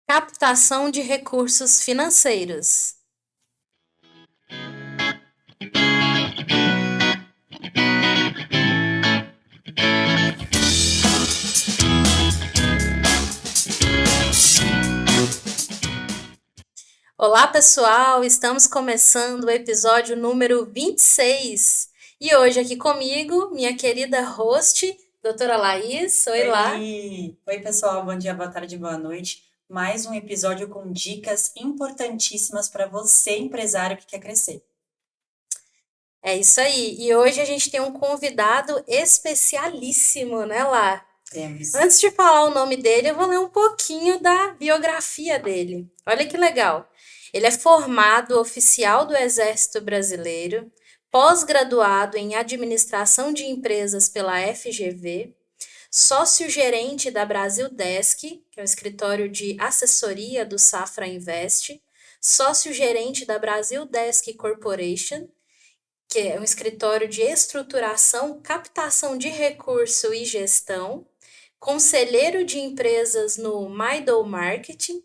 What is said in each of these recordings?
Captação de recursos financeiros. Olá, pessoal! Estamos começando o episódio número 26. E hoje aqui comigo, minha querida host, doutora Laís. Oi, lá. Oi, pessoal, bom dia, boa tarde, boa noite. Mais um episódio com dicas importantíssimas para você, empresário que quer crescer. É isso aí. E hoje a gente tem um convidado especialíssimo, né, Lá? Temos. Antes de falar o nome dele, eu vou ler um pouquinho da biografia dele. Olha que legal. Ele é formado oficial do Exército Brasileiro, pós-graduado em Administração de Empresas pela FGV, sócio-gerente da Brasil Desk, que é o escritório de assessoria do Safra Invest, sócio-gerente da Brasil Desk Corporation, que é um escritório de estruturação, captação de recurso e gestão, conselheiro de empresas no Midol Marketing,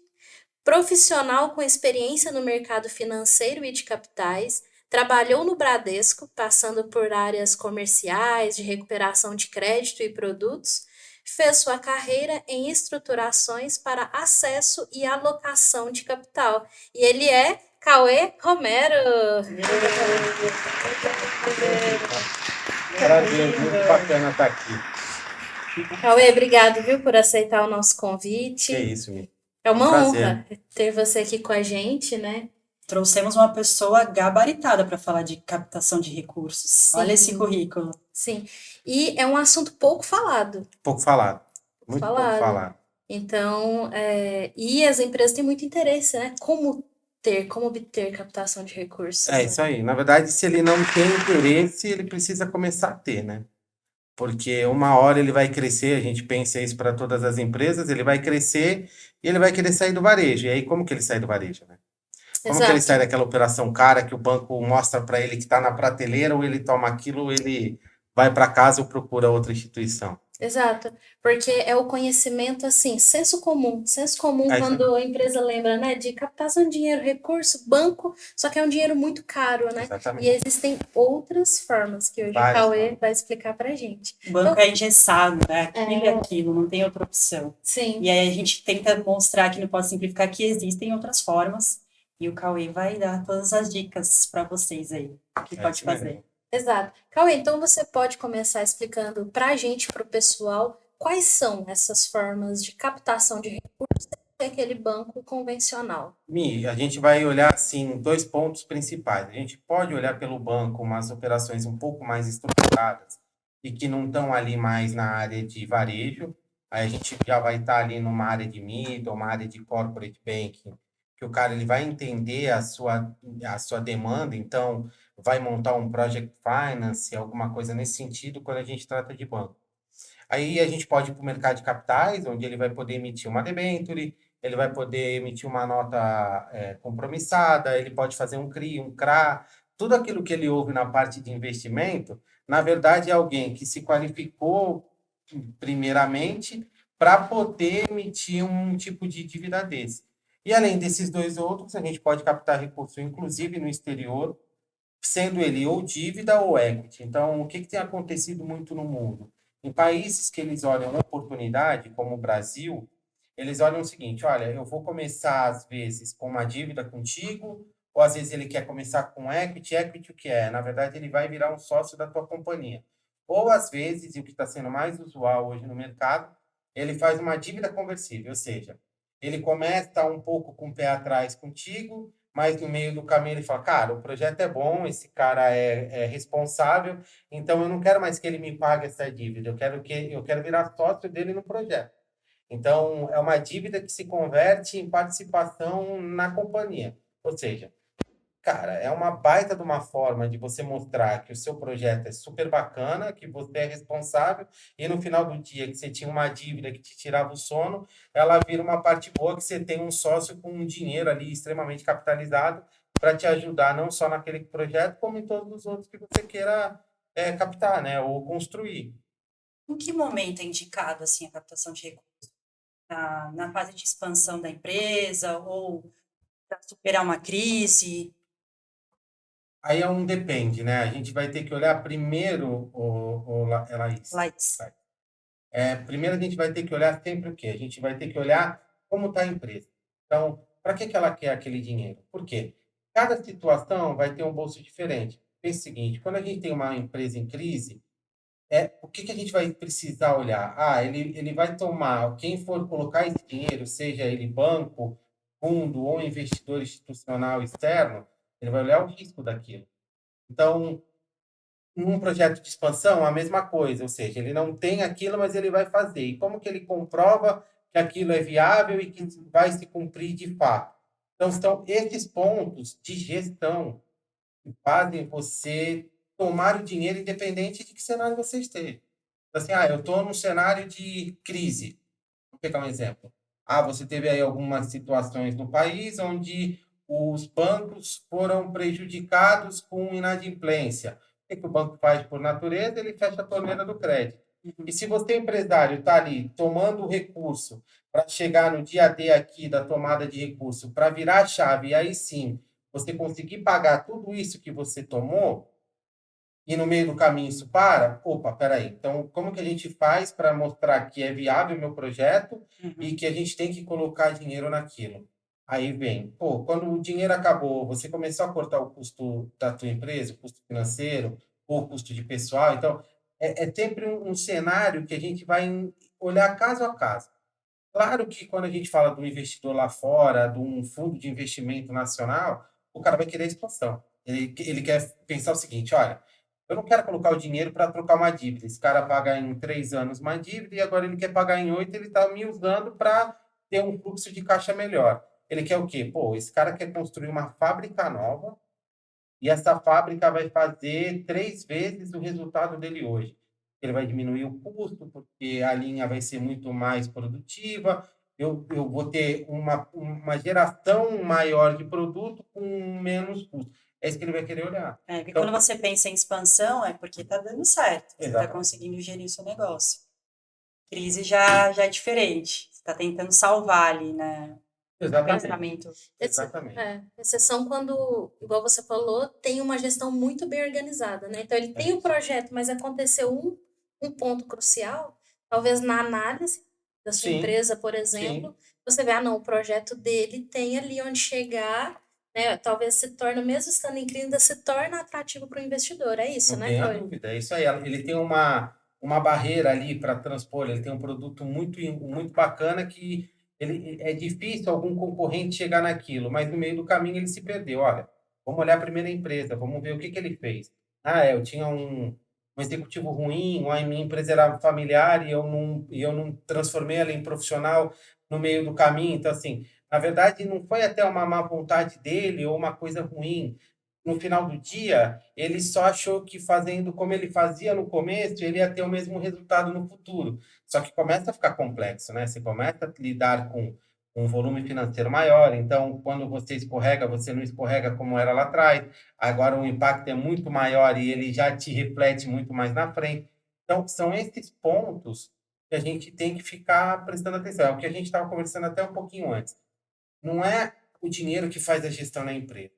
profissional com experiência no mercado financeiro e de capitais, trabalhou no Bradesco, passando por áreas comerciais, de recuperação de crédito e produtos, fez sua carreira em estruturações para acesso e alocação de capital. E ele é Cauê Romero. Prazer, muito bacana estar aqui. Cauê, obrigado, viu, por aceitar o nosso Que convite. isso, Mi. É É um uma prazer. honra ter você aqui com a gente, né? Trouxemos uma pessoa gabaritada para falar de captação de recursos. Olha esse Sim, currículo. sim. E é um assunto pouco falado, Pouco falado. pouco Muito pouco falado. falado. Então, e as empresas têm muito interesse, né? Como obter captação de recursos, É né? isso aí. Na verdade, se ele não tem interesse, ele precisa começar a ter, né? Porque uma hora ele vai crescer, a gente pensa isso para todas as empresas, ele vai crescer e ele vai querer sair do varejo. E aí, como que ele sai do varejo, né? Como que ele sai Exato. daquela operação cara que o banco mostra para ele que está na prateleira, ou ele toma aquilo, ou ele vai para casa ou procura outra instituição? Exato, porque é o conhecimento assim, senso comum. Senso comum É isso aí. quando a empresa lembra, né, de captação de dinheiro, recurso, banco, só que é um dinheiro muito caro, né? E Exatamente. existem outras formas que hoje o Várias Cauê formas. vai explicar pra gente. O banco é engessado, né? Aquilo e aquilo, não tem outra opção. Sim, E aí a gente tenta mostrar aqui no Pode Simplificar que existem outras formas. E o Cauê vai dar todas as dicas para vocês aí, o que É pode isso mesmo. fazer. exato. Cauê, então você pode começar explicando pra gente, pro pessoal, quais são essas formas de captação de recursos daquele banco convencional. Mi, a gente vai olhar assim dois pontos principais. A gente pode olhar pelo banco umas operações um pouco mais estruturadas e que não estão ali mais na área de varejo. Aí a gente já vai estar ali numa área de middle, uma área de corporate banking, que o cara ele vai entender a sua demanda, então vai montar um project finance, alguma coisa nesse sentido quando a gente trata de banco. Aí a gente pode ir para o mercado de capitais, onde ele vai poder emitir uma debenture, ele vai poder emitir uma nota compromissada, ele pode fazer um CRI, um CRA, tudo aquilo que ele ouve na parte de investimento, na verdade é alguém que se qualificou primeiramente para poder emitir um tipo de dívida desse. E além desses dois outros, a gente pode captar recurso, inclusive no exterior, sendo ele ou dívida ou equity. Então, o que tem acontecido muito no mundo? Em países que eles olham oportunidade, como o Brasil, eles olham o seguinte: olha, eu vou começar às vezes com uma dívida contigo, ou às vezes ele quer começar com equity. Equity o que é? Na verdade, ele vai virar um sócio da tua companhia. Ou às vezes, e o que está sendo mais usual hoje no mercado, ele faz uma dívida conversível, ou seja, ele começa um pouco com o pé atrás contigo, mas no meio do caminho ele fala, cara, o projeto é bom, esse cara é responsável, então eu não quero mais que ele me pague essa dívida, eu quero virar sócio dele no projeto. Então, é uma dívida que se converte em participação na companhia. Ou seja, cara, é uma baita de uma forma de você mostrar que o seu projeto é super bacana, que você é responsável, e no final do dia que você tinha uma dívida que te tirava o sono, ela vira uma parte boa que você tem um sócio com um dinheiro ali extremamente capitalizado para te ajudar não só naquele projeto, como em todos os outros que você queira captar, né, ou construir. Em que momento é indicado assim a captação de recursos? na fase de expansão da empresa ou para superar uma crise? Aí é um depende, né? A gente vai ter que olhar primeiro, Laís. Laís. Primeiro a gente vai ter que olhar sempre o quê? A gente vai ter que olhar como está a empresa. Então, para que ela quer aquele dinheiro? Por quê? Cada situação vai ter um bolso diferente. Pense o seguinte, quando a gente tem uma empresa em crise, o que que a gente vai precisar olhar? Ele vai tomar, quem for colocar esse dinheiro, seja ele banco, fundo ou investidor institucional externo, ele vai olhar o risco daquilo. Então, num projeto de expansão, a mesma coisa, ou seja, ele não tem aquilo, mas ele vai fazer. E como que ele comprova que aquilo é viável e que vai se cumprir de fato? Então, são esses pontos de gestão que fazem você tomar o dinheiro independente de que cenário você esteja. Então, assim, eu estou num cenário de crise. Vou pegar um exemplo. Você teve aí algumas situações no país onde os bancos foram prejudicados com inadimplência. O que o banco faz por natureza? Ele fecha a torneira do crédito. E se você, empresário, está ali tomando o recurso para chegar no dia D aqui da tomada de recurso, para virar a chave, e aí sim você conseguir pagar tudo isso que você tomou, e no meio do caminho isso para, opa, peraí, então como que a gente faz para mostrar que é viável o meu projeto e que a gente tem que colocar dinheiro naquilo? Aí vem, quando o dinheiro acabou, você começou a cortar o custo da tua empresa, o custo financeiro, ou o custo de pessoal, então é sempre um cenário que a gente vai olhar caso a caso. Claro que quando a gente fala do investidor lá fora, de um fundo de investimento nacional, o cara vai querer expansão. Ele quer pensar o seguinte, olha, eu não quero colocar o dinheiro para trocar uma dívida. Esse cara paga em 3 anos uma dívida e agora ele quer pagar em 8, ele está me usando para ter um fluxo de caixa melhor. Ele quer o quê? Esse cara quer construir uma fábrica nova e essa fábrica vai fazer 3 vezes o resultado dele hoje. Ele vai diminuir o custo, porque a linha vai ser muito mais produtiva, eu vou ter uma geração maior de produto com menos custo. É isso que ele vai querer olhar. Porque quando você pensa em expansão, é porque está dando certo, você está conseguindo gerir o seu negócio. Crise já é diferente, você está tentando salvar ali, né? Exatamente. Exceção quando, igual você falou, tem uma gestão muito bem organizada, né? Então, ele tem o projeto, mas aconteceu um ponto crucial, talvez na análise da sua empresa, por exemplo, você vê, não, o projeto dele tem ali onde chegar, né? Talvez se torne, mesmo estando em crise, ainda se torna atrativo para o investidor, é isso, né, Não tenha dúvida, é isso aí. Ele tem uma barreira ali para transpor, ele tem um produto muito, muito bacana que é difícil algum concorrente chegar naquilo, mas no meio do caminho ele se perdeu. Olha, vamos olhar a primeira empresa, vamos ver o que que ele fez. Eu tinha um executivo ruim, a minha empresa era familiar e eu não transformei ela em profissional no meio do caminho. Então, assim, na verdade, não foi até uma má vontade dele ou uma coisa ruim. No final do dia, ele só achou que fazendo como ele fazia no começo, ele ia ter o mesmo resultado no futuro. Só que começa a ficar complexo, né? Você começa a lidar com um volume financeiro maior, então quando você escorrega, você não escorrega como era lá atrás. Agora o impacto é muito maior e ele já te reflete muito mais na frente. Então, são esses pontos que a gente tem que ficar prestando atenção. É o que a gente estava conversando até um pouquinho antes. Não é o dinheiro que faz a gestão na empresa.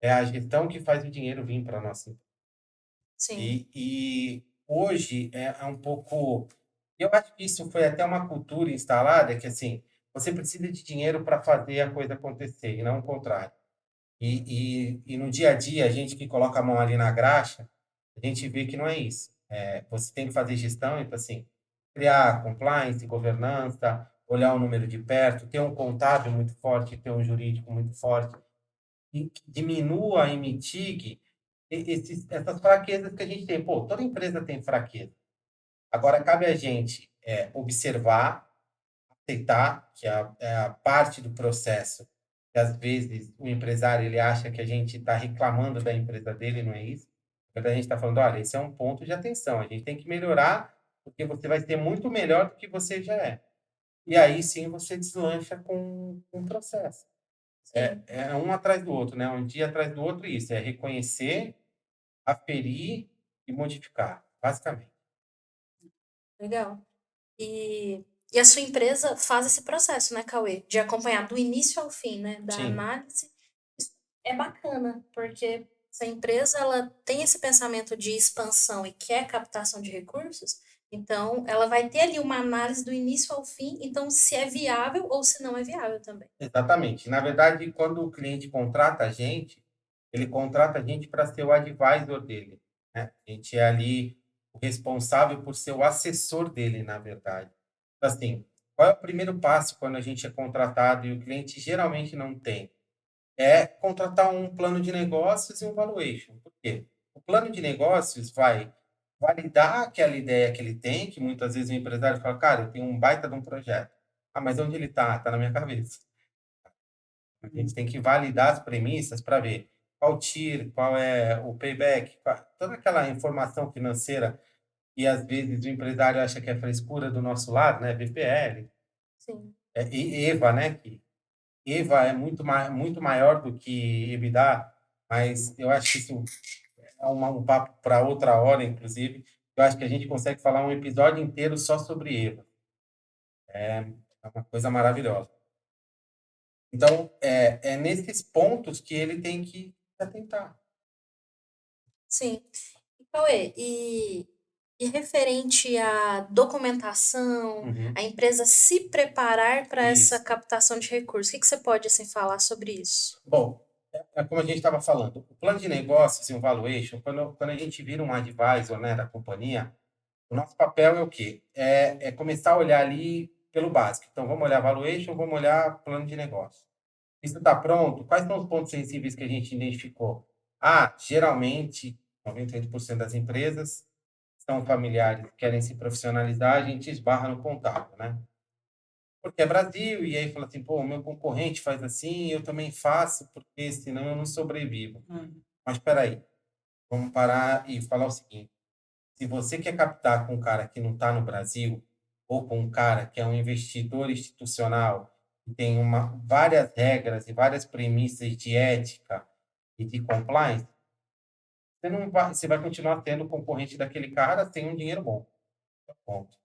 É a gestão que faz o dinheiro vir para a nossa empresa. Sim. E hoje é um pouco. Eu acho que isso foi até uma cultura instalada que, assim, você precisa de dinheiro para fazer a coisa acontecer, e não o contrário. E no dia a dia, a gente que coloca a mão ali na graxa, a gente vê que não é isso. Você tem que fazer gestão, então, assim, criar compliance, governança, olhar o número de perto, ter um contábil muito forte, ter um jurídico muito forte, e que diminua e mitigue essas fraquezas que a gente tem. Toda empresa tem fraqueza. Agora, cabe a gente observar, aceitar que é a parte do processo que, às vezes, o empresário ele acha que a gente está reclamando da empresa dele, não é isso? A gente está falando, olha, esse é um ponto de atenção, a gente tem que melhorar, porque você vai ser muito melhor do que você já é. E aí sim você deslancha com o processo. É um atrás do outro, né? Um dia atrás do outro, isso. É reconhecer, aferir e modificar, basicamente. Legal. E E a sua empresa faz esse processo, né, Cauê? De acompanhar do início ao fim, né? Da Sim, análise. Isso é bacana, porque se a empresa ela tem esse pensamento de expansão e quer captação de recursos, então ela vai ter ali uma análise do início ao fim, então se é viável ou se não é viável também. exatamente. Na verdade, quando o cliente contrata a gente, ele contrata a gente para ser o advisor dele, né? A gente é ali o responsável por ser o assessor dele, na verdade. Assim, qual é o primeiro passo quando a gente é contratado e o cliente geralmente não tem? É contratar um plano de negócios e um valuation. Por quê? O plano de negócios vai validar aquela ideia que ele tem, que muitas vezes o empresário fala, cara, eu tenho um baita de um projeto. Ah, mas onde ele está? Está na minha cabeça. A gente tem que validar as premissas para ver qual o TIR, qual é o payback, toda aquela informação financeira e às vezes o empresário acha que é frescura do nosso lado, né? VPL, Sim. e EVA, né? Que EVA é muito maior do que EBITDA, mas eu acho que isso é um papo para outra hora, inclusive. Eu acho que a gente consegue falar um episódio inteiro só sobre EVA. É uma coisa maravilhosa. Então, é nesses pontos que ele tem que se atentar. Sim. E, Cauê, e referente à documentação, Uhum. a empresa se preparar para essa Isso. captação de recursos, o que que você pode assim, falar sobre isso? Bom, é como a gente estava falando, o plano de negócios e o valuation, quando a gente vira um advisor, né, da companhia, o nosso papel é o quê? É começar a olhar ali pelo básico. Então, vamos olhar valuation, vamos olhar plano de negócio. Isso está pronto? Quais são os pontos sensíveis que a gente identificou? Ah, geralmente, 98% das empresas são familiares, querem se profissionalizar, a gente esbarra no contábil, né? Porque é Brasil, e aí fala assim, pô, o meu concorrente faz assim, eu também faço, porque senão eu não sobrevivo. Hum. Mas espera aí, vamos parar e falar o seguinte, se você quer captar com um cara que não está no Brasil, ou com um cara que é um investidor institucional, que tem várias regras e várias premissas de ética e de compliance, você vai continuar sendo concorrente daquele cara sem um dinheiro bom. Ponto.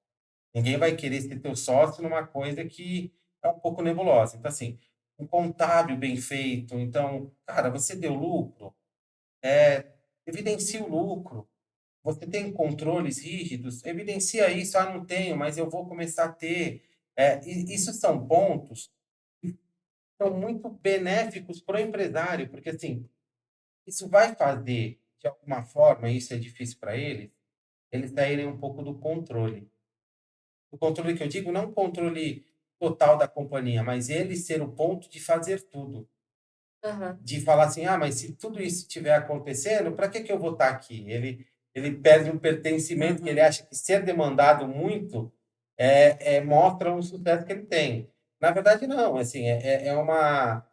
Ninguém vai querer ser teu sócio numa coisa que é um pouco nebulosa. Então, assim, um contábil bem feito. Então, cara, você deu lucro, evidencia o lucro. Você tem controles rígidos, evidencia isso. Ah, não tenho, mas eu vou começar a ter. Isso são pontos que são muito benéficos para o empresário, porque, assim, isso vai fazer, de alguma forma, isso é difícil para eles saírem um pouco do controle. O controle que eu digo, não o controle total da companhia, mas ele ser o ponto de fazer tudo. Aham. De falar assim, ah, mas se tudo isso estiver acontecendo, para que que eu vou estar aqui? Ele perde um pertencimento que ele Uhum. acha que ser demandado muito mostra o sucesso que ele tem. Na verdade, não. Assim, É é uma,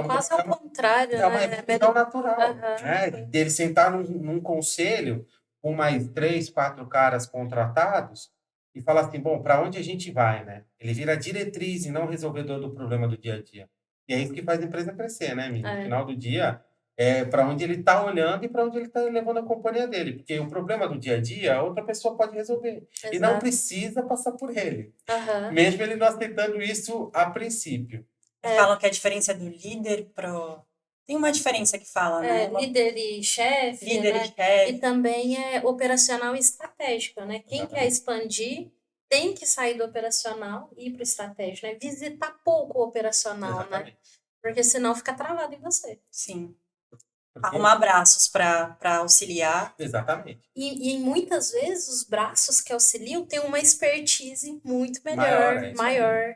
quase ao é uma, contrário, é uma né? evolução natural, Aham, né? sim. Dele sentar num conselho com mais 3, 4 caras contratados e falar assim, bom, para onde a gente vai, né? Ele vira diretriz e não resolvedor do problema do dia a dia. E é isso que faz a empresa crescer, né, Mi? No É, final do dia, é para onde ele está olhando e para onde ele está levando a companhia dele. Porque o problema do dia a dia, outra pessoa pode resolver. E não exato. precisa passar por ele. Aham. Mesmo ele não aceitando isso a princípio. É, Falam que a diferença do líder pro. Tem uma diferença que fala, né? líder e chefe, Líder e né? E chefe. também é operacional e estratégico, né? Quem quer Exatamente. expandir tem que sair do operacional e ir para o estratégico, né? Visitar pouco o operacional, né? Exatamente. Porque senão fica travado em você. Sim. Porque, Arrumar braços para auxiliar. exatamente. E muitas vezes os braços que auxiliam têm uma expertise muito Maior, melhor, é isso aí.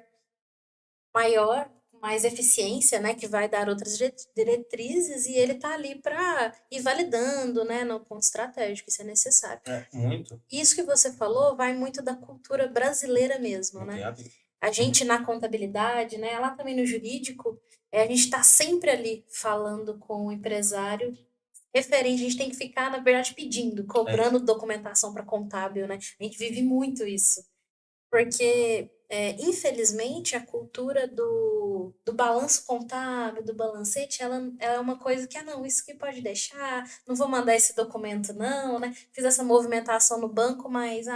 maior, mais eficiência, né, que vai dar outras diretrizes e ele tá ali para ir validando, né, no ponto estratégico, isso é necessário. Muito. Isso que você falou vai muito da cultura brasileira mesmo, Não tem né? a ver. A gente na contabilidade, né, lá também no jurídico, a gente está sempre ali falando com o empresário referente, a gente tem que ficar, na verdade, pedindo, É isso. cobrando documentação para contábil, né? A gente vive muito isso. Porque, infelizmente, a cultura do balanço contábil, do balancete, ela é uma coisa que, não, isso que pode deixar, não vou mandar esse documento, não, né? Fiz essa movimentação no banco, mas,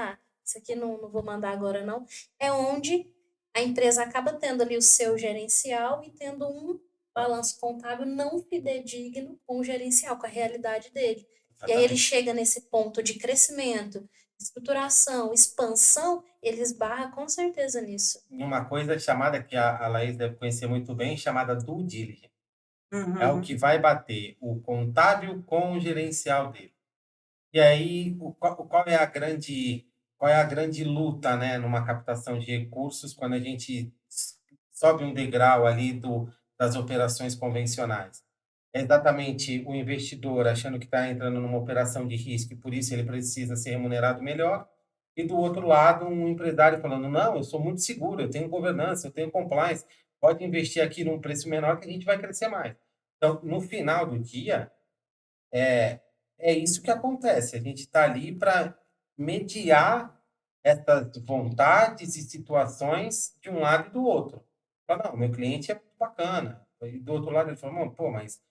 isso aqui não vou mandar agora não, é onde a empresa acaba tendo ali o seu gerencial e tendo um balanço contábil não fidedigno com o gerencial, com a realidade dele. E aí ele chega nesse ponto de crescimento, estruturação, expansão, ele esbarra com certeza nisso. Uma coisa chamada, que a Laís deve conhecer muito bem, chamada due diligence. É o que vai bater o contábil com o gerencial dele. E aí, qual é a grande luta, né, numa captação de recursos quando a gente sobe um degrau ali das operações convencionais? É exatamente o investidor achando que está entrando numa operação de risco e por isso ele precisa ser remunerado melhor. E do outro lado, um empresário falando, não, eu sou muito seguro, eu tenho governança, eu tenho compliance, pode investir aqui num preço menor que a gente vai crescer mais. Então, no final do dia, é isso que acontece. A gente está ali para mediar essas vontades e situações de um lado e do outro. Fala, não, meu cliente é muito bacana. E do outro lado ele falou, pô, mas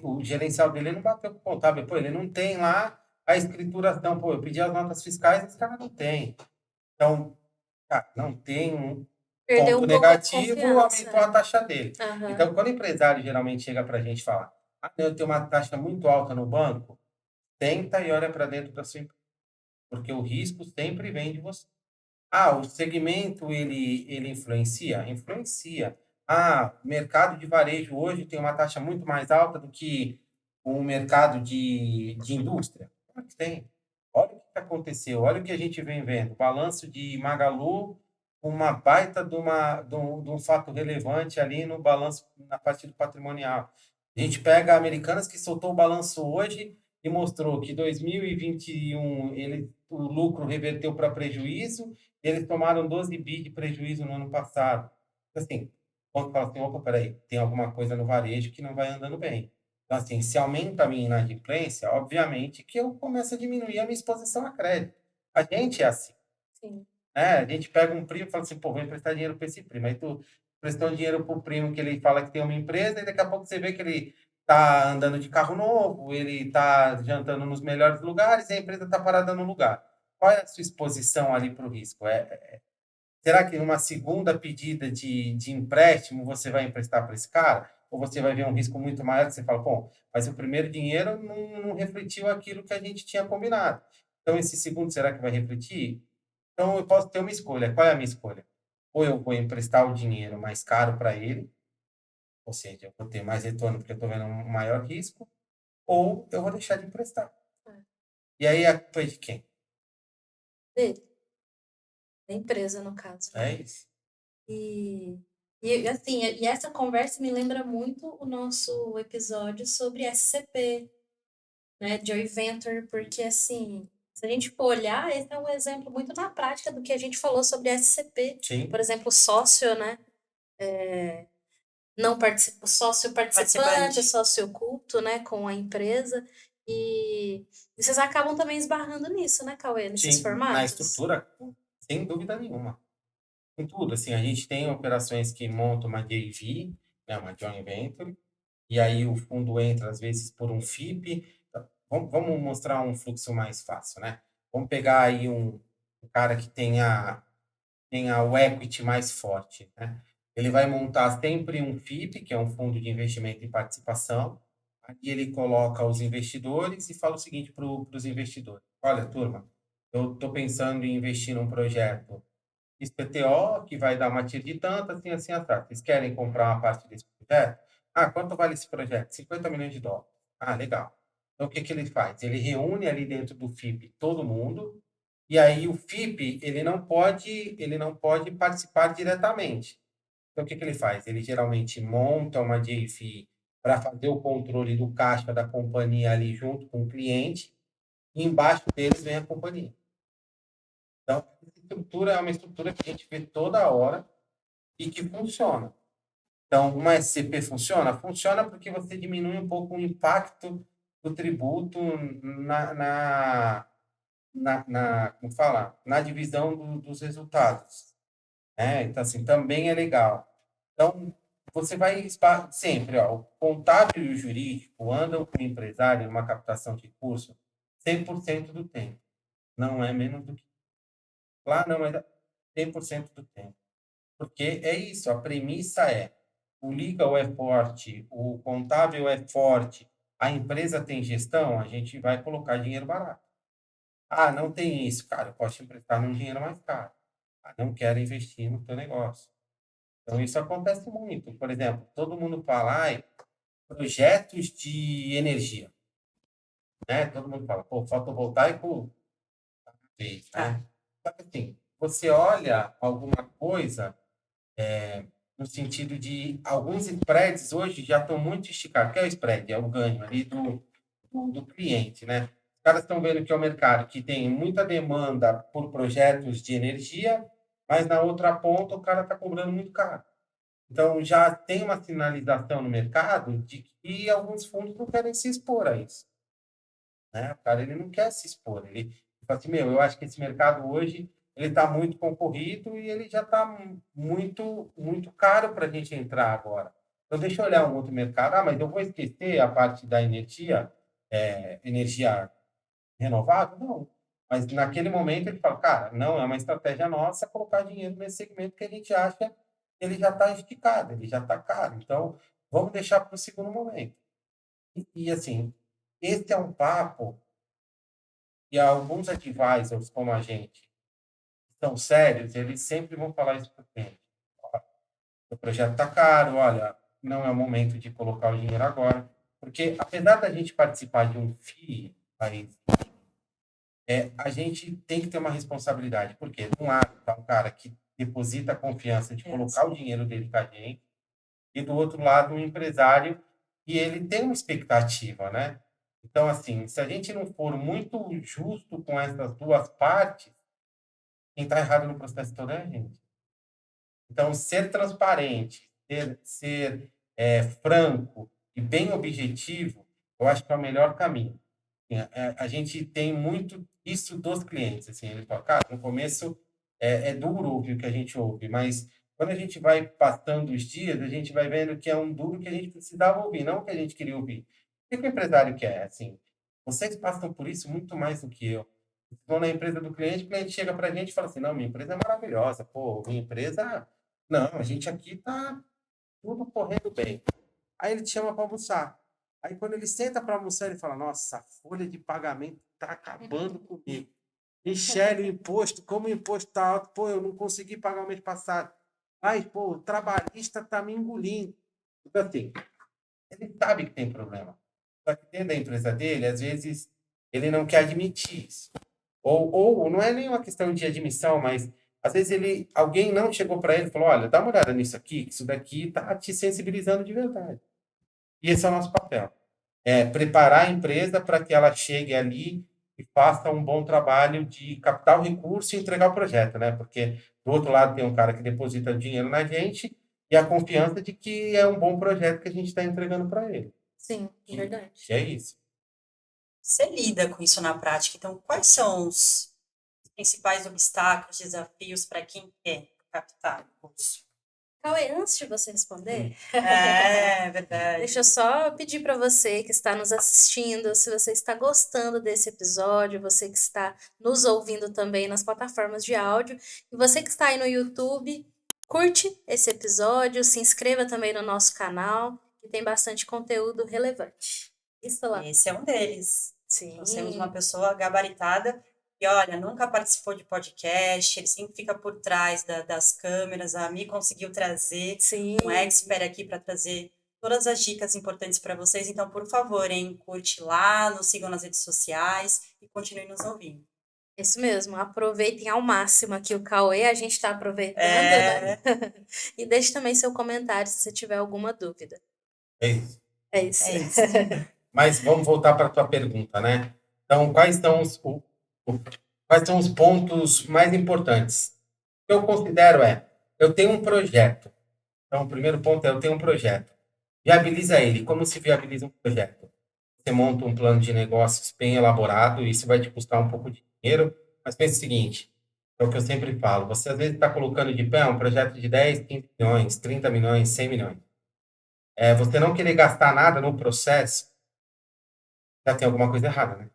o gerencial dele não bateu com o contábil. Pô, ele não tem lá a escrituração. Pô, eu pedi as notas fiscais, esse cara não tem. Então, cara, não tem um Perdeu ponto um pouco a negativo, confiança. aumentou a taxa dele. Aham. Então, quando o empresário geralmente chega para a gente e fala, eu tenho uma taxa muito alta no banco, tenta e olha para dentro da sua empresa, porque o risco sempre vem de você. O segmento ele influencia? Influencia. O mercado de varejo hoje tem uma taxa muito mais alta do que o mercado de indústria? Claro que tem. Olha o que aconteceu, olha o que a gente vem vendo. Balanço de Magalu, uma baita de um fato relevante ali no balanço, na parte do patrimonial. A gente pega Americanas, que soltou o balanço hoje e mostrou que 2021 o lucro reverteu para prejuízo, eles tomaram 12 bi de prejuízo no ano passado. Assim, quando fala assim, opa, peraí, tem alguma coisa no varejo que não vai andando bem. Então, assim, se aumenta a minha inadimplência, obviamente que eu começo a diminuir a minha exposição a crédito. A gente é assim. Sim. A gente pega um primo e fala assim, pô, vou emprestar dinheiro para esse primo. Aí tu prestou dinheiro para o primo que ele fala que tem uma empresa e daqui a pouco você vê que ele tá andando de carro novo, ele tá jantando nos melhores lugares e a empresa tá parada no lugar. Qual é a sua exposição ali para o risco? Será que numa segunda pedida de empréstimo você vai emprestar para esse cara? Ou você vai ver um risco muito maior que você fala, bom, mas o primeiro dinheiro não refletiu aquilo que a gente tinha combinado. Então, esse segundo, será que vai refletir? Então, eu posso ter uma escolha. Qual é a minha escolha? Ou eu vou emprestar o dinheiro mais caro para ele, ou seja, eu vou ter mais retorno porque eu estou vendo um maior risco, ou eu vou deixar de emprestar. E aí, a culpa é de quem? Dele. Da empresa, no caso. É isso. E assim, e essa conversa me lembra muito o nosso episódio sobre SCP, né, Joint Venture, porque assim, se a gente for olhar, esse é um exemplo muito na prática do que a gente falou sobre SCP. Sim. Por exemplo, o sócio, né, não participa, o sócio participante, sócio oculto, né, com a empresa. E vocês acabam também esbarrando nisso, né, Cauê, nesses formatos? Na estrutura, sem dúvida nenhuma. Em tudo, assim, a gente tem operações que montam uma JV, né, uma joint venture, e aí o fundo entra, às vezes, por um FIP. Vamos mostrar um fluxo mais fácil, né? Vamos pegar aí um cara que tenha o equity mais forte, né? Ele vai montar sempre um FIP, que é um fundo de investimento e participação. Aí ele coloca os investidores e fala o seguinte para os investidores: olha, turma, eu estou pensando em investir num projeto XPTO, que vai dar uma TIR de tanto, assim, assim, assado. Vocês querem comprar uma parte desse projeto? Quanto vale esse projeto? 50 milhões de dólares. Legal. Então, o que ele faz? Ele reúne ali dentro do FIP todo mundo, e aí o FIP, ele não pode participar diretamente. Então, o que ele faz? Ele geralmente monta uma JV para fazer o controle do caixa da companhia ali junto com o cliente, e embaixo deles vem a companhia. Então, essa estrutura é uma estrutura que a gente vê toda hora e que funciona. Então, uma SCP funciona? Funciona porque você diminui um pouco o impacto do tributo como fala? Na divisão dos resultados. Então, assim, também é legal. Então, você vai sempre, o contábil e o jurídico andam com o empresário numa captação de recurso 100% do tempo. Não é menos do que Lá não, mas 100% do tempo. Porque é isso, a premissa é: o legal é forte, o contábil é forte, a empresa tem gestão, a gente vai colocar dinheiro barato. Ah, não tem isso, cara, eu posso te emprestar num dinheiro mais caro. Ah, não quero investir no teu negócio. Então, isso acontece muito. Por exemplo, todo mundo fala, ai, projetos de energia, né? Todo mundo fala, pô, fotovoltaico, fez, né? Só que assim, você olha alguma coisa no sentido de alguns spreads hoje já estão muito esticados. O que é o spread? É o ganho ali do cliente, né? Os caras estão vendo que é um mercado que tem muita demanda por projetos de energia, mas na outra ponta o cara está cobrando muito caro. Então, já tem uma sinalização no mercado de que alguns fundos não querem se expor a isso, né? O cara ele não quer se expor. Ele fala assim, meu, eu acho que esse mercado hoje ele está muito concorrido e ele já está muito caro para a gente entrar agora. Então, deixa eu olhar um outro mercado. Ah, mas eu vou esquecer a parte da energia renovável? Não. Mas naquele momento ele fala, cara, não é uma estratégia nossa colocar dinheiro nesse segmento que a gente acha que ele já está esticado, ele já está caro. Então, vamos deixar para o segundo momento. Assim, esse é um papo e alguns advisors como a gente são sérios, eles sempre vão falar isso para o cliente. O projeto está caro, olha, não é o momento de colocar o dinheiro agora. Porque, apesar da gente participar de um FII, país, a gente tem que ter uma responsabilidade. Porque, de um lado, está um cara que deposita a confiança de colocar o dinheiro dele com a gente, e do outro lado, um empresário e ele tem uma expectativa, né? Então, assim, se a gente não for muito justo com essas duas partes, quem está errado no processo todo é a gente. Então, ser transparente, ser franco e bem objetivo, eu acho que é o melhor caminho. A gente tem muito isso dos clientes. Assim, ele fala, cara, no começo é duro ouvir o que a gente ouve, mas quando a gente vai passando os dias, a gente vai vendo que é um duro que a gente precisava ouvir, não o que a gente queria ouvir. O que o empresário quer? Assim, vocês passam por isso muito mais do que eu. Estou na empresa do cliente, o cliente chega para a gente e fala assim, não, minha empresa é maravilhosa, pô, minha empresa... Não, a gente aqui tá tudo correndo bem. Aí ele te chama para almoçar. Aí quando ele senta para almoçar, ele fala, nossa, a folha de pagamento tá acabando comigo. Michele, o imposto, como o imposto tá alto, pô, eu não consegui pagar o mês passado. Ai, pô, o trabalhista tá me engolindo. Então, assim, ele sabe que tem problema. Só que dentro da empresa dele, às vezes, ele não quer admitir isso. Ou não é nenhuma questão de admissão, mas às vezes alguém não chegou para ele e falou, olha, dá uma olhada nisso aqui, que isso daqui tá te sensibilizando de verdade. E esse é o nosso papel. É preparar a empresa para que ela chegue ali e faça um bom trabalho de captar o recurso e entregar o projeto, né? Porque do outro lado tem um cara que deposita dinheiro na gente e a confiança de que é um bom projeto que a gente está entregando para ele. Sim, verdade. E é isso. Você lida com isso na prática, então quais são os principais obstáculos, desafios para quem quer captar o curso? Cauê, antes de você responder, É verdade. deixa eu só pedir para você que está nos assistindo, se você está gostando desse episódio, você que está nos ouvindo também nas plataformas de áudio, e você que está aí no YouTube, curte esse episódio, se inscreva também no nosso canal, que tem bastante conteúdo relevante. Isso lá. Esse é um deles. Sim. Nós temos uma pessoa gabaritada e, olha, nunca participou de podcast, ele sempre fica por trás das câmeras, a Mi conseguiu trazer um expert aqui para trazer todas as dicas importantes para vocês, então, por favor, curte lá, nos sigam nas redes sociais e continue nos ouvindo. Isso mesmo, aproveitem ao máximo aqui o Cauê, a gente está aproveitando, né? E deixe também seu comentário se você tiver alguma dúvida. É isso. É isso. É isso. Mas vamos voltar para a tua pergunta, né? Então, quais são os pontos mais importantes? O que eu considero eu tenho um projeto. Então, o primeiro ponto é eu tenho um projeto. Viabiliza ele. Como se viabiliza um projeto? Você monta um plano de negócios bem elaborado, isso vai te custar um pouco de dinheiro, mas pense o seguinte, é o que eu sempre falo, você às vezes está colocando de pé um projeto de 10, 15 milhões, 30 milhões, 100 milhões. Você não querer gastar nada no processo, já tem alguma coisa errada, né?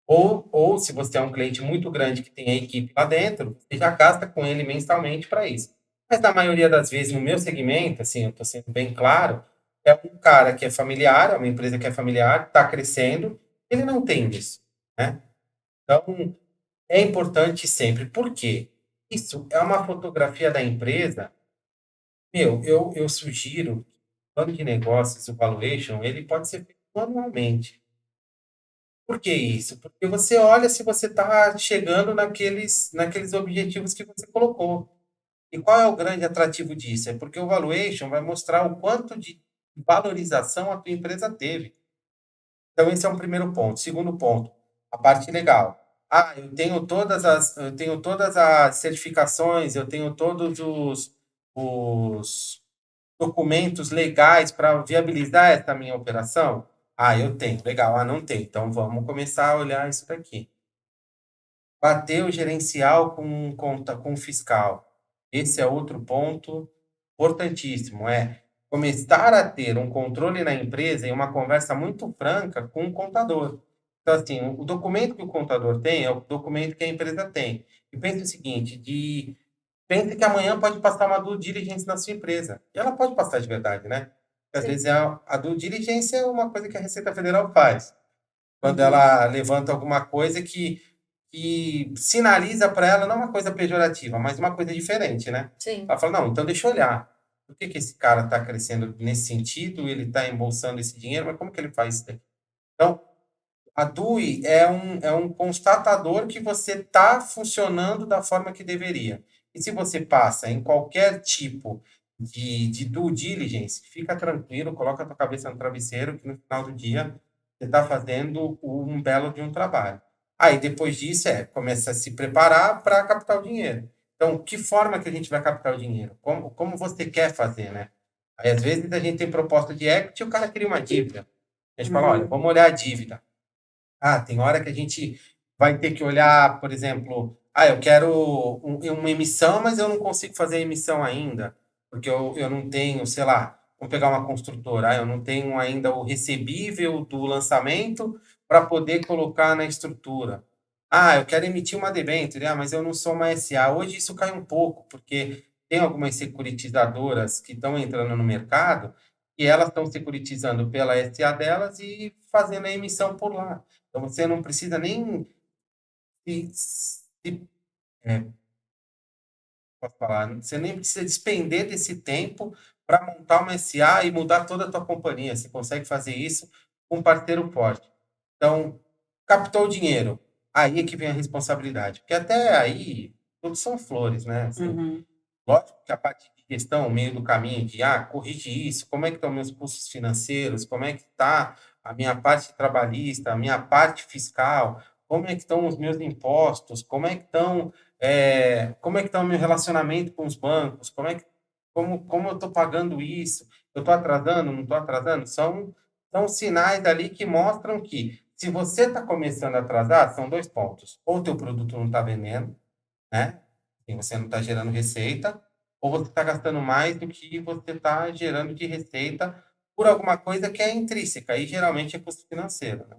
Ou se você é um cliente muito grande que tem a equipe lá dentro, você já gasta com ele mensalmente para isso. Mas na maioria das vezes, no meu segmento, assim, eu estou sendo bem claro, é um cara que é familiar, é uma empresa que é familiar, está crescendo, ele não tem isso, né? Então, é importante sempre. Por quê? Isso é uma fotografia da empresa. Eu sugiro, o plano de negócios, o valuation, ele pode ser feito anualmente. Por que isso? Porque você olha se você está chegando naqueles objetivos que você colocou. E qual é o grande atrativo disso? É porque o valuation vai mostrar o quanto de valorização a tua empresa teve. Então, esse é um primeiro ponto. Segundo ponto, a parte legal. Ah, eu tenho todas as certificações, eu tenho todos os documentos legais para viabilizar essa minha operação? Ah, eu tenho. Legal. Ah, não tem. Então, vamos começar a olhar isso daqui. Bater o gerencial com o fiscal. Esse é outro ponto importantíssimo, é começar a ter um controle na empresa e uma conversa muito franca com o contador. Então, assim, o documento que o contador tem é o documento que a empresa tem. E pense o seguinte, pense que amanhã pode passar uma due diligence na sua empresa. E ela pode passar de verdade, né? Porque às Sim. vezes a due diligence é uma coisa que a Receita Federal faz. Quando Uhum. ela levanta alguma coisa que sinaliza para ela não uma coisa pejorativa, mas uma coisa diferente, né? Sim. Ela fala, não, então deixa eu olhar. Por que esse cara está crescendo nesse sentido? Ele está embolsando esse dinheiro, mas como que ele faz isso daqui? Então, a DUI é um constatador que você está funcionando da forma que deveria. E se você passa em qualquer tipo de due diligence, fica tranquilo, coloca a tua cabeça no travesseiro, que no final do dia você está fazendo um belo de um trabalho. Aí, depois disso, começa a se preparar para captar o dinheiro. Então, que forma que a gente vai captar o dinheiro? Como você quer fazer, né? Aí, às vezes, a gente tem proposta de equity e o cara cria uma dívida. A gente fala, olha, vamos olhar a dívida. Ah, tem hora que a gente vai ter que olhar, por exemplo, eu quero uma emissão, mas eu não consigo fazer a emissão ainda, porque eu não tenho, sei lá, vamos pegar uma construtora, eu não tenho ainda o recebível do lançamento para poder colocar na estrutura. Ah, eu quero emitir uma debênture, mas eu não sou uma SA. Hoje isso cai um pouco, porque tem algumas securitizadoras que estão entrando no mercado e elas estão securitizando pela SA delas e fazendo a emissão por lá. Então, você não precisa nem se é, posso falar, você nem precisa despender desse tempo para montar uma SA e mudar toda a tua companhia. Você consegue fazer isso com um parceiro forte. Então, captou o dinheiro, aí é que vem a responsabilidade. Porque até aí, tudo são flores, né? Assim, Uhum. lógico que a parte de gestão, meio do caminho de, corrige isso, como é que estão meus custos financeiros, como é que está a minha parte trabalhista, a minha parte fiscal, como é que estão os meus impostos, como é que está o meu relacionamento com os bancos, como eu estou pagando isso, eu estou atrasando, não estou atrasando, são sinais ali que mostram que se você está começando a atrasar, são dois pontos, ou o teu produto não está vendendo, né? E você não está gerando receita, ou você está gastando mais do que você está gerando de receita por alguma coisa que é intrínseca, e geralmente é custo financeiro, né?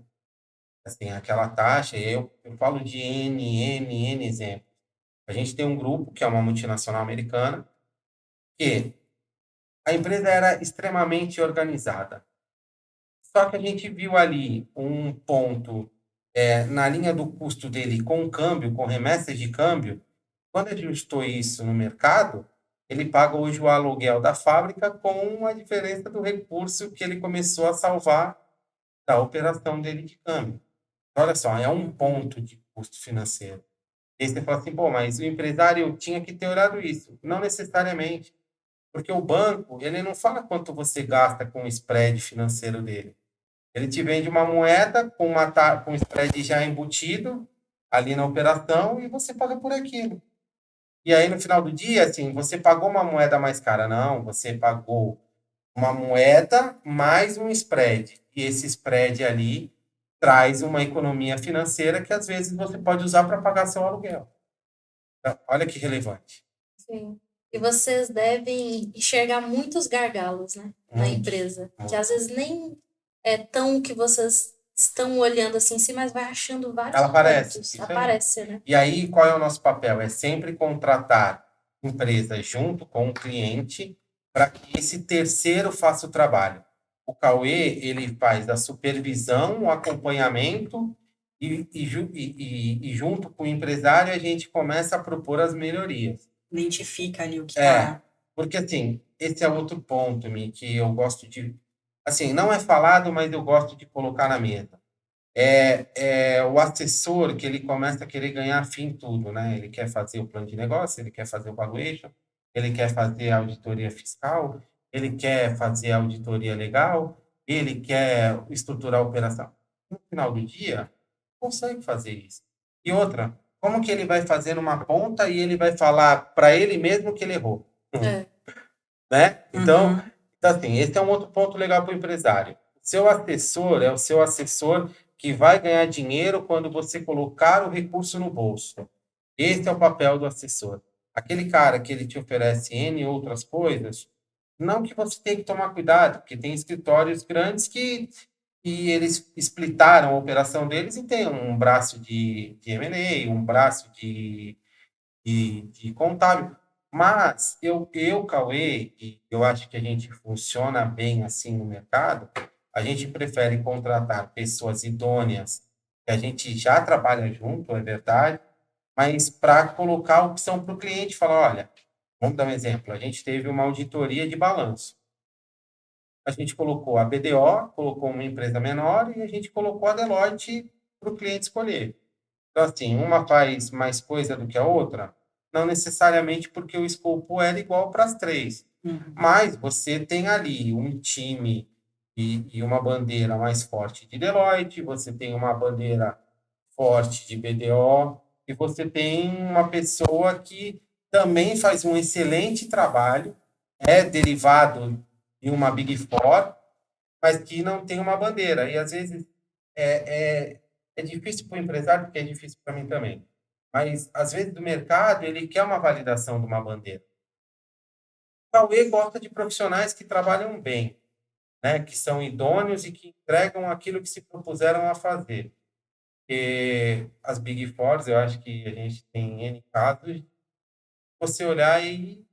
Assim, aquela taxa, eu falo de N exemplos. A gente tem um grupo, que é uma multinacional americana, que a empresa era extremamente organizada. Só que a gente viu ali um ponto na linha do custo dele com câmbio, com remessas de câmbio. Quando ele ajustou isso no mercado, ele paga hoje o aluguel da fábrica com a diferença do recurso que ele começou a salvar da operação dele de câmbio. Olha só, é um ponto de custo financeiro. E aí você fala assim, pô, mas o empresário tinha que ter olhado isso. Não necessariamente, porque o banco, ele não fala quanto você gasta com o spread financeiro dele. Ele te vende uma moeda com um spread já embutido ali na operação e você paga por aquilo. E aí, no final do dia, assim, você pagou uma moeda mais cara. Não, você pagou uma moeda mais um spread. E esse spread ali traz uma economia financeira que, às vezes, você pode usar para pagar seu aluguel. Então, olha que relevante. Sim. E vocês devem enxergar muitos gargalos, né, na Muito, empresa, que muito. às vezes nem é tão o que vocês estão olhando assim, sim, mas vai achando vários Ela aparece. pontos. Isso aí. Aparece, né? E aí, qual é o nosso papel? É sempre contratar empresas junto com o cliente para que esse terceiro faça o trabalho. O Cauê, ele faz a supervisão, o acompanhamento e junto com o empresário a gente começa a propor as melhorias. Identifica ali o que está... Porque assim, esse é outro ponto, Mi, que eu gosto de... Assim, não é falado, mas eu gosto de colocar na mesa. É o assessor que ele começa a querer ganhar fim em tudo, né? Ele quer fazer o plano de negócio, ele quer fazer o valuation, ele quer fazer a auditoria fiscal, ele quer fazer a auditoria legal, ele quer estruturar a operação. No final do dia, consegue fazer isso. E outra, como que ele vai fazer numa ponta e ele vai falar para ele mesmo que ele errou? Né? Então, assim, esse é um outro ponto legal para o empresário. Seu assessor é o seu assessor que vai ganhar dinheiro quando você colocar o recurso no bolso. Esse é o papel do assessor. Aquele cara que ele te oferece N outras coisas, não que você tenha que tomar cuidado, porque tem escritórios grandes que eles splitaram a operação deles e tem um braço de M&A, um braço de contábil. Mas Cauê, e eu acho que a gente funciona bem assim no mercado, a gente prefere contratar pessoas idôneas, que a gente já trabalha junto, é verdade, mas para colocar a opção para o cliente, falar, olha, vamos dar um exemplo, a gente teve uma auditoria de balanço. A gente colocou a BDO, colocou uma empresa menor e a gente colocou a Deloitte para o cliente escolher. Então, assim, uma faz mais coisa do que a outra, não necessariamente porque o escopo era igual para as três. Mas você tem ali um time e uma bandeira mais forte de Deloitte, você tem uma bandeira forte de BDO, e você tem uma pessoa que também faz um excelente trabalho, é derivado de uma Big Four, mas que não tem uma bandeira. E às vezes é difícil para o empresário, porque é difícil para mim também. Mas às vezes do mercado ele quer uma validação de uma bandeira. O Cauê gosta de profissionais que trabalham bem, né? Que são idôneos e que entregam aquilo que se propuseram a fazer. E as Big Fours, eu acho que a gente tem N casos, você olhar e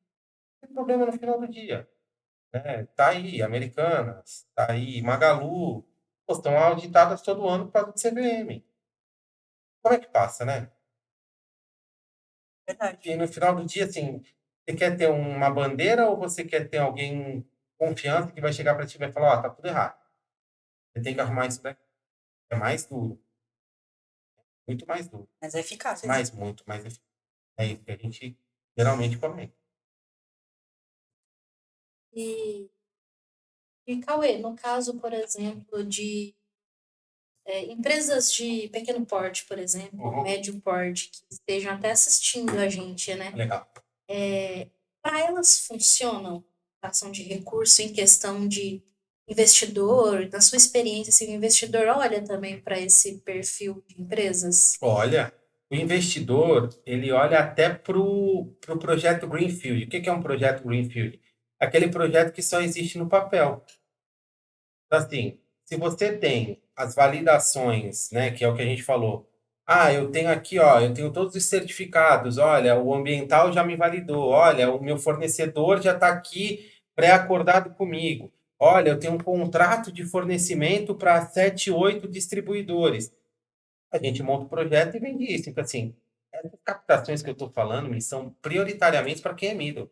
tem problema no final do dia. Né? Tá aí, Americanas, tá aí, Magalu, pô, estão auditadas todo ano por causa do CVM. Como é que passa, né? Verdade. E no final do dia, assim, você quer ter uma bandeira ou você quer ter alguém confiança que vai chegar para ti e vai falar, ó, tá tudo errado. Você tem que arrumar isso daqui. É mais duro. Muito mais duro. Mas é eficaz. Mas muito mais eficaz. É isso que a gente geralmente comenta. E Cauê, no caso, por exemplo, de empresas de pequeno porte, por exemplo, médio porte, que estejam até assistindo a gente, né? Legal. Para elas funcionam a ação de recurso em questão de investidor, da sua experiência, assim, o investidor olha também para esse perfil de empresas? Olha, o investidor, ele olha até para o projeto Greenfield. O que é um projeto Greenfield? Aquele projeto que só existe no papel. Então, assim, se você tem as validações, né, que é o que a gente falou. Ah, eu tenho aqui, ó, eu tenho todos os certificados. Olha, o ambiental já me validou. Olha, o meu fornecedor já está aqui pré-acordado comigo. Olha, eu tenho um contrato de fornecimento para 7, 8 distribuidores. A gente monta o projeto e vende isso. Então, assim, essas captações que eu estou falando são prioritariamente para quem é middle.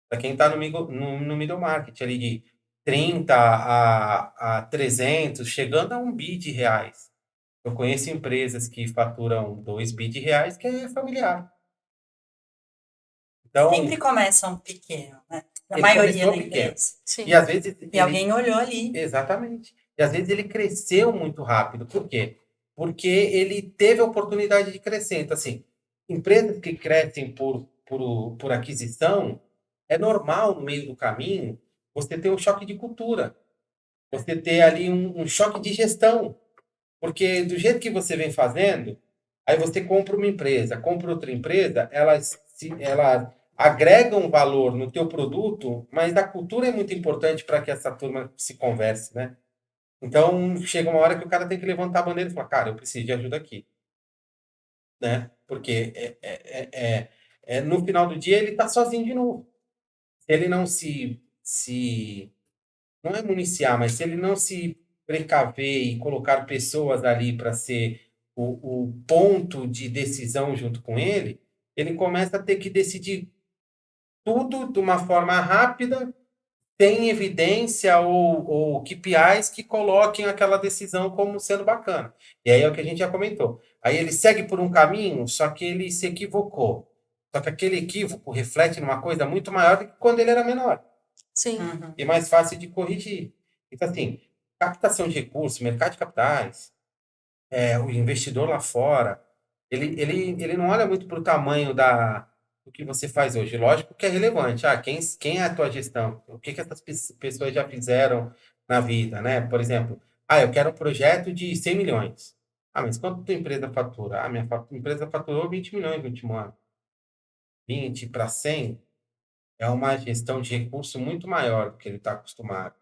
Para quem está no middle market, ali de 30 a 300, chegando a 1 bi de reais. Eu conheço empresas que faturam 2 bi de reais, que é familiar. Então, sempre começam pequeno, né? Na ele maioria começou da pequeno. empresa. Sim. E às vezes E alguém olhou ali. Exatamente. E às vezes ele cresceu muito rápido. Por quê? Porque ele teve a oportunidade de crescer. Então, assim, empresas que crescem por aquisição, é normal no meio do caminho você ter um choque de cultura. Você ter ali um choque de gestão. Porque do jeito que você vem fazendo, aí você compra uma empresa, compra outra empresa, elas agregam valor no teu produto, mas a cultura é muito importante para que essa turma se converse, né? Então, chega uma hora que o cara tem que levantar a bandeira e falar, cara, eu preciso de ajuda aqui, né? Porque no final do dia ele tá sozinho de novo. Se ele não não é municiar, mas se ele não se precaver e colocar pessoas ali para ser o ponto de decisão junto com ele começa a ter que decidir tudo de uma forma rápida, sem evidência ou KPIs que coloquem aquela decisão como sendo bacana. E aí é o que a gente já comentou. Aí ele segue por um caminho, só que ele se equivocou. Só que aquele equívoco reflete numa coisa muito maior do que quando ele era menor. Sim. E mais fácil de corrigir. Então, assim, captação de recursos, mercado de capitais, o investidor lá fora, ele não olha muito para o tamanho do que você faz hoje. Lógico que é relevante. Quem é a tua gestão? O que essas pessoas já fizeram na vida, né? Por exemplo, eu quero um projeto de 100 milhões. Mas quanto tua empresa fatura? Minha empresa faturou 20 milhões no último ano. 20 para 100 é uma gestão de recurso muito maior do que ele está acostumado.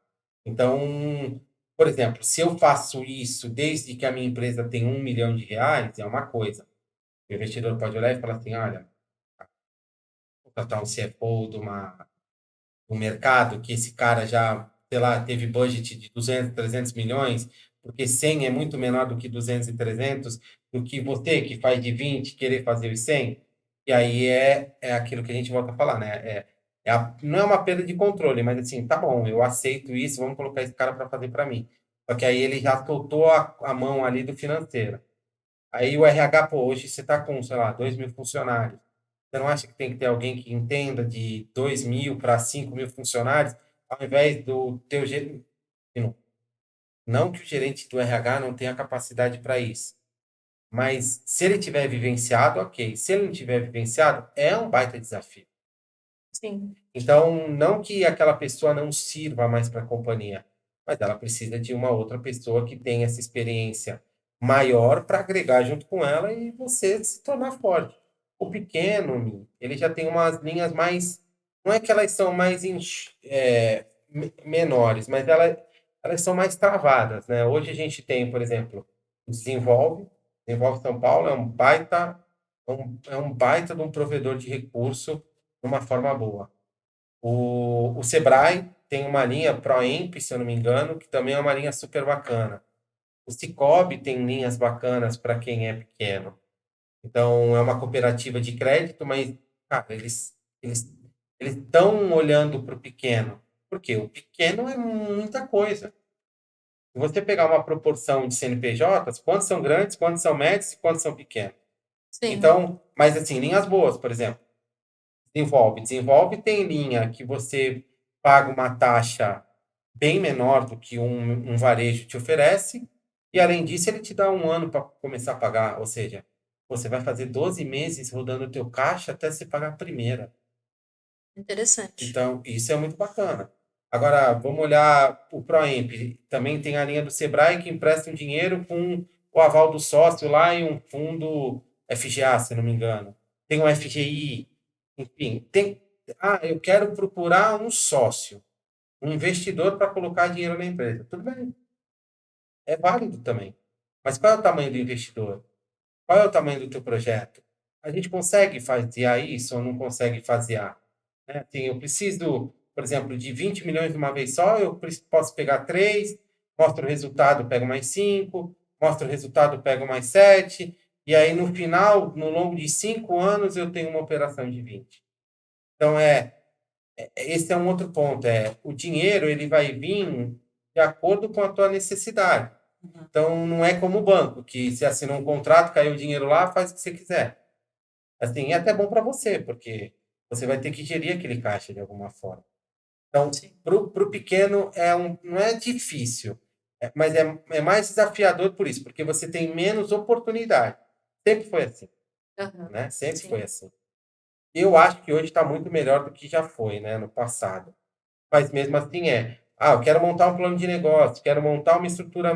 Então, por exemplo, se eu faço isso desde que a minha empresa tem R$ 1 milhão, é uma coisa. O investidor pode olhar e falar assim, olha, vou contratar um CFO do mercado, que esse cara já, sei lá, teve budget de 200, 300 milhões, porque 100 é muito menor do que 200 e 300, do que você, que faz de 20, querer fazer os 100. E aí é aquilo que a gente volta a falar, né? Não é uma perda de controle, mas assim, tá bom, eu aceito isso, vamos colocar esse cara para fazer para mim. Só que aí ele já soltou a mão ali do financeiro. Aí o RH, pô, hoje você está com, sei lá, 2.000 funcionários. Você não acha que tem que ter alguém que entenda de 2.000 para 5.000 funcionários, ao invés do teu gerente? Não que o gerente do RH não tenha capacidade para isso. Mas se ele tiver vivenciado, ok. Se ele não tiver vivenciado, é um baita desafio. Sim. Então, não que aquela pessoa não sirva mais para a companhia, mas ela precisa de uma outra pessoa que tenha essa experiência maior para agregar junto com ela e você se tornar forte. O pequeno, ele já tem umas linhas mais. Não é que elas são mais menores, mas elas são mais travadas, né? Hoje a gente tem, por exemplo, o Desenvolve São Paulo é um baita de um provedor de recurso de uma forma boa. O Sebrae tem uma linha ProEmp, se eu não me engano, que também é uma linha super bacana. O Cicobi tem linhas bacanas para quem é pequeno. Então, é uma cooperativa de crédito, mas, cara, eles estão olhando para o pequeno. Porque o pequeno é muita coisa. Se você pegar uma proporção de CNPJs, quantos são grandes, quantos são médios e quantos são pequenos? Sim. Então, mas assim, linhas boas, por exemplo. Desenvolve tem linha que você paga uma taxa bem menor do que um varejo te oferece, e além disso, ele te dá 1 ano para começar a pagar, ou seja, você vai fazer 12 meses rodando o teu caixa até você pagar a primeira. Interessante. Então, isso é muito bacana. Agora, vamos olhar o ProEmp. Também tem a linha do Sebrae que empresta um dinheiro com o aval do sócio lá em um fundo FGA, se não me engano. Tem um FGI, enfim. Eu quero procurar um sócio, um investidor para colocar dinheiro na empresa. Tudo bem. É válido também. Mas qual é o tamanho do investidor? Qual é o tamanho do teu projeto? A gente consegue fazer isso ou não consegue fazer? Né? Assim, eu preciso, por exemplo, de 20 milhões de uma vez só, eu posso pegar 3, mostro o resultado, pego mais 5, mostro o resultado, pego mais 7, e aí no final, no longo de 5 anos, eu tenho uma operação de 20. Então, esse é um outro ponto. O dinheiro ele vai vir de acordo com a tua necessidade. Então, não é como o banco, que se assinou um contrato, caiu o dinheiro lá, faz o que você quiser. Assim, é até bom para você, porque você vai ter que gerir aquele caixa de alguma forma. Então, para o pequeno, não é difícil, mas é mais desafiador por isso, porque você tem menos oportunidade. Sempre foi assim. Né? Sempre foi assim. Eu acho que hoje está muito melhor do que já foi, né, no passado. Mas mesmo assim eu quero montar um plano de negócio, quero montar uma estrutura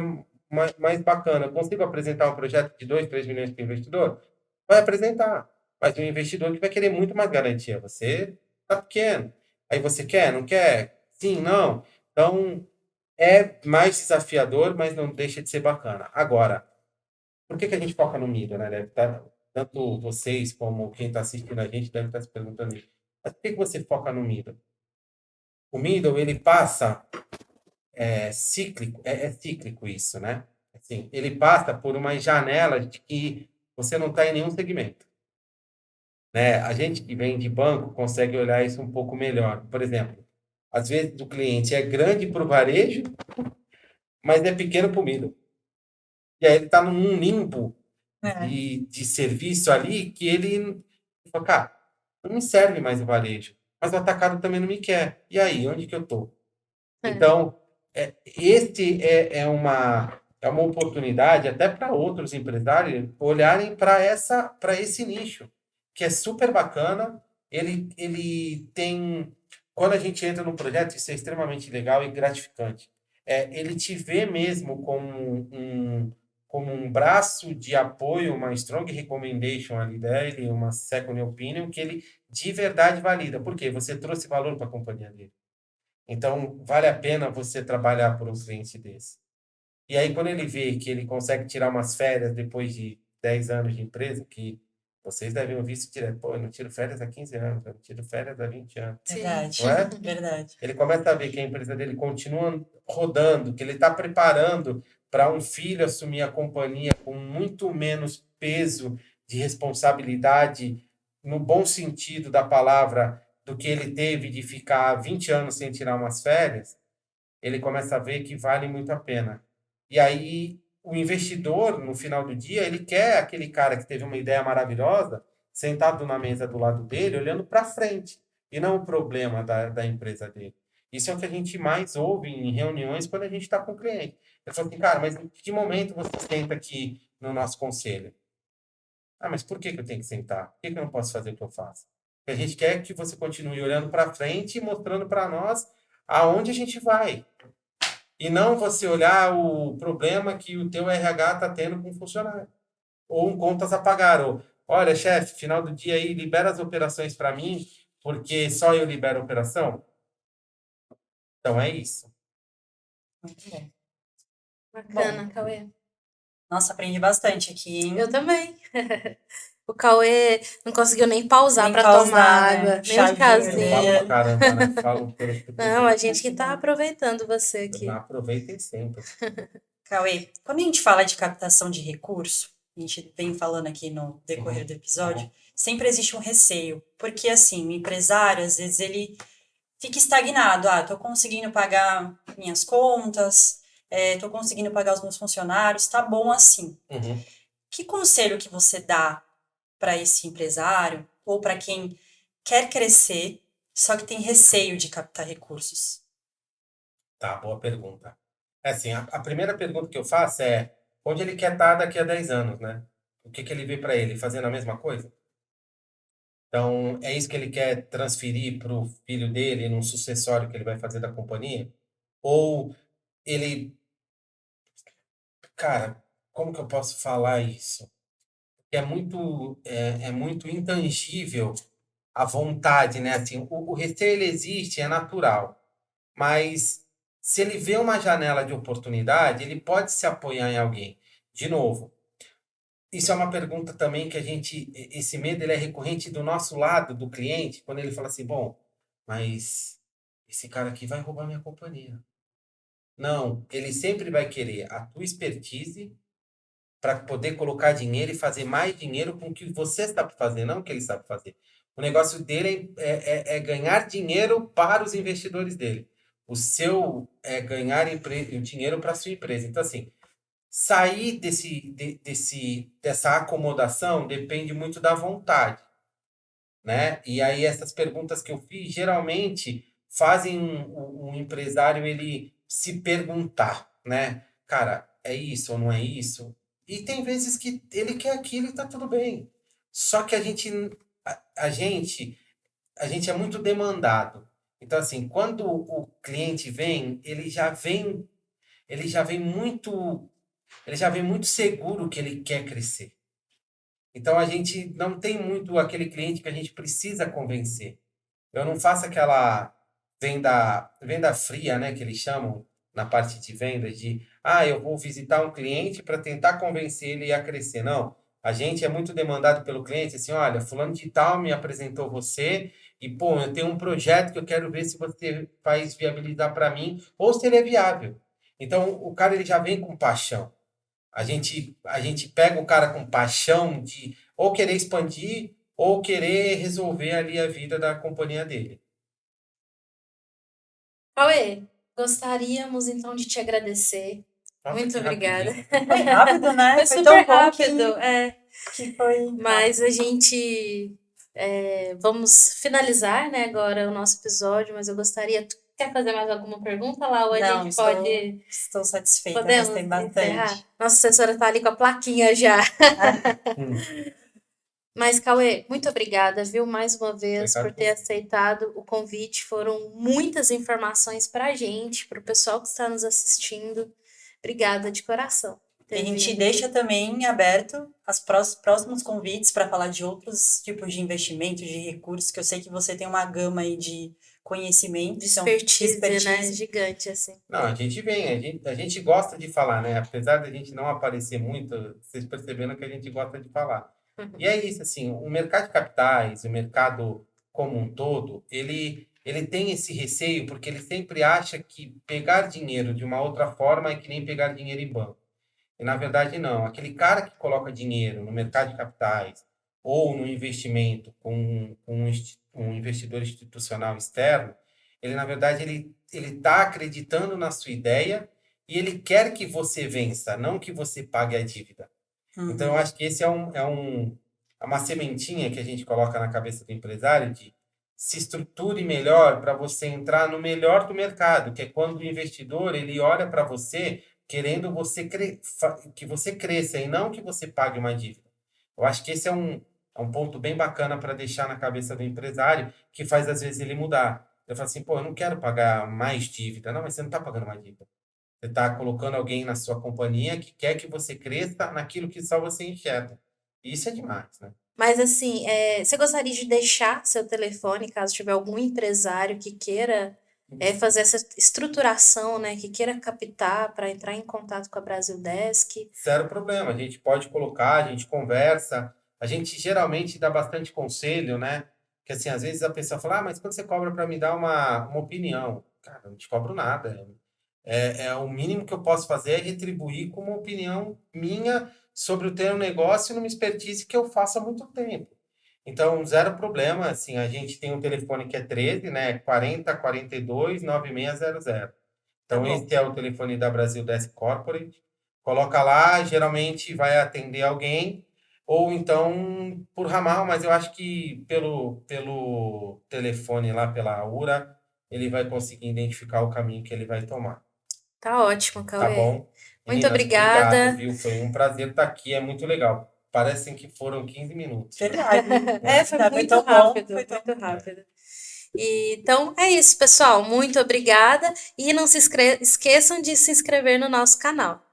mais bacana. Eu consigo apresentar um projeto de 2, 3 milhões para o investidor? Vai apresentar. Mas o investidor que vai querer muito mais garantia. Você está pequeno. Aí você quer, não quer? Sim, não. Então, É mais desafiador, mas não deixa de ser bacana. Agora, por que a gente foca no middle, né? Tanto vocês como quem está assistindo a gente deve estar se perguntando isso. Mas por que você foca no middle? O middle, ele passa cíclico, é cíclico isso, né? Assim, ele passa por uma janela de que você não está em nenhum segmento, né? A gente que vem de banco consegue olhar isso um pouco melhor. Por exemplo, às vezes o cliente é grande para o varejo, mas é pequeno para o middle. E aí ele está num limbo de serviço ali que ele fala, cara, não me serve mais o varejo, mas o atacado também não me quer. E aí, onde que eu estou? Então, é uma oportunidade até para outros empresários olharem para esse nicho, que é super bacana. Ele tem. Quando a gente entra num projeto, isso é extremamente legal e gratificante. Ele te vê mesmo como um braço de apoio, uma strong recommendation ali dele, uma second opinion, que ele de verdade valida. Por quê? Você trouxe valor para a companhia dele. Então, vale a pena você trabalhar por um cliente desse. E aí, quando ele vê que ele consegue tirar umas férias depois de 10 anos de empresa, que vocês devem ouvir isso direto, pô, eu não tiro férias há 15 anos, eu não tiro férias há 20 anos. Verdade, Não é? verdade. Ele começa a ver que a empresa dele continua rodando, que ele está preparando para um filho assumir a companhia com muito menos peso de responsabilidade, no bom sentido da palavra, do que ele teve de ficar 20 anos sem tirar umas férias, ele começa a ver que vale muito a pena. E aí, o investidor, no final do dia, ele quer aquele cara que teve uma ideia maravilhosa, sentado na mesa do lado dele, olhando para frente, e não o problema da empresa dele. Isso é o que a gente mais ouve em reuniões quando a gente está com o cliente. Ele fala assim, cara, mas em que momento você senta aqui no nosso conselho? Ah, mas por que eu tenho que sentar? Por que eu não posso fazer o que eu faço? Porque a gente quer que você continue olhando para frente e mostrando para nós aonde a gente vai. E não você olhar o problema que o teu RH está tendo com o funcionário. Ou um contas a pagar. Ou, olha, chefe, final do dia aí, libera as operações para mim, porque só eu libero a operação. Então é isso. Muito bom. Bacana, Cauê. Nossa, aprendi bastante aqui, hein? Eu também. O Cauê não conseguiu nem pausar para pausar, tomar né? água, nem um Chazinho, casinho. Falo pra caramba, né? Falo pelos Não, a gente que tá aproveitando você aqui. Aproveitem sempre. Cauê, quando a gente fala de captação de recurso, a gente vem falando aqui no decorrer do episódio, sempre existe um receio, porque assim, o empresário, às vezes, ele fica estagnado. Ah, tô conseguindo pagar minhas contas, tô conseguindo pagar os meus funcionários, tá bom assim. Que conselho que você dá para esse empresário ou para quem quer crescer, só que tem receio de captar recursos? Tá, boa pergunta. Assim, a primeira pergunta que eu faço é onde ele quer estar daqui a 10 anos, né? O que ele vê para ele? Fazendo a mesma coisa? Então, é isso que ele quer transferir para o filho dele, num sucessório que ele vai fazer da companhia? Ou ele. Cara, como que eu posso falar isso? É muito intangível a vontade, né? Assim, o receio ele existe, é natural. Mas se ele vê uma janela de oportunidade, ele pode se apoiar em alguém. De novo, isso é uma pergunta também que esse medo ele é recorrente do nosso lado, do cliente, quando ele fala assim, bom, mas esse cara aqui vai roubar minha companhia. Não, ele sempre vai querer a tua expertise para poder colocar dinheiro e fazer mais dinheiro com o que você sabe fazer, não o que ele sabe fazer. O negócio dele é ganhar dinheiro para os investidores dele. O seu é ganhar dinheiro para a sua empresa. Então, assim, sair dessa acomodação depende muito da vontade, né? E aí essas perguntas que eu fiz geralmente fazem um empresário ele se perguntar, né? Cara, é isso ou não é isso? E tem vezes que ele quer aquilo e tá tudo bem. Só que a gente a gente é muito demandado. Então assim, quando o cliente vem, ele já vem muito seguro que ele quer crescer. Então a gente não tem muito aquele cliente que a gente precisa convencer. Eu não faço aquela venda fria, né, que eles chamam. na parte de vendas, de eu vou visitar um cliente para tentar convencer ele a crescer. Não, a gente é muito demandado pelo cliente, assim, olha, fulano de tal me apresentou você e, pô, eu tenho um projeto que eu quero ver se você faz viabilizar para mim ou se ele é viável. Então, o cara ele já vem com paixão. A gente pega o cara com paixão de ou querer expandir ou querer resolver ali a vida da companhia dele. Cauê, gostaríamos então de te agradecer. Nossa, Muito que obrigada. rapidinho. Foi rápido, né? Foi Foi super tão bom rápido, que foi. Mas a gente vamos finalizar, né, agora o nosso episódio, mas eu gostaria. Tu quer fazer mais alguma pergunta, Lau? Ou a Não, gente pode. estou satisfeita, Podemos gostei encerrar? bastante. Nossa assessora tá ali com a plaquinha já. Hum, Mas, Cauê, muito obrigada, viu, mais uma vez, por Obrigado ter por aceitado o convite. Foram muitas informações pra gente, pro pessoal que está nos assistindo. Obrigada de coração. por E a ter gente vindo. deixa também aberto os próximos convites para falar de outros tipos de investimentos, de recursos, que eu sei que você tem uma gama aí de conhecimento. Então, Expertise, né? expertise. Gigante, assim. Não, a gente vem, a gente gosta de falar, né? Apesar da gente não aparecer muito, vocês perceberam que a gente gosta de falar. E é isso, assim, o mercado de capitais, o mercado como um todo, ele tem esse receio porque ele sempre acha que pegar dinheiro de uma outra forma é que nem pegar dinheiro em banco. E na verdade não. Aquele cara que coloca dinheiro no mercado de capitais ou no investimento com um investidor institucional externo, ele na verdade ele está acreditando na sua ideia e ele quer que você vença, não que você pague a dívida. Então eu acho que esse é uma sementinha que a gente coloca na cabeça do empresário de se estruture melhor para você entrar no melhor do mercado, que é quando o investidor ele olha para você querendo que você cresça e não que você pague uma dívida. Eu acho que esse é um ponto bem bacana para deixar na cabeça do empresário, que faz às vezes ele mudar. Eu falo assim, pô, eu não quero pagar mais dívida. Não, mas você não está pagando mais dívida. Você está colocando alguém na sua companhia que quer que você cresça naquilo que só você enxerga. Isso é demais, né? Mas assim, você gostaria de deixar seu telefone, caso tiver algum empresário que queira fazer essa estruturação, né? Que queira captar para entrar em contato com a Brasil Desk? Zero problema. A gente pode colocar, a gente conversa. A gente geralmente dá bastante conselho, né? Que assim, às vezes a pessoa fala, mas quando você cobra para me dar uma opinião? Cara, eu não te cobro nada. O mínimo que eu posso fazer é retribuir com uma opinião minha sobre o teu negócio numa expertise que eu faço há muito tempo. Então, zero problema, assim, a gente tem um telefone que é 13, né, 40 42 9600. Tá Então, bom. esse é o telefone da Brasil Desk Corporate. Coloca lá, geralmente vai atender alguém, ou então por ramal, mas eu acho que pelo telefone lá, pela URA, ele vai conseguir identificar o caminho que ele vai tomar. Tá ótimo, Tá Cauê. bom? Muito Meninas, obrigado, obrigada. viu? Foi um prazer estar aqui, é muito legal. Parecem que foram 15 minutos. Verdade. Foi Foi muito tão bom. rápido, Foi tão muito rápido. Então é isso, pessoal. Muito obrigada. E não se esqueçam de se inscrever no nosso canal.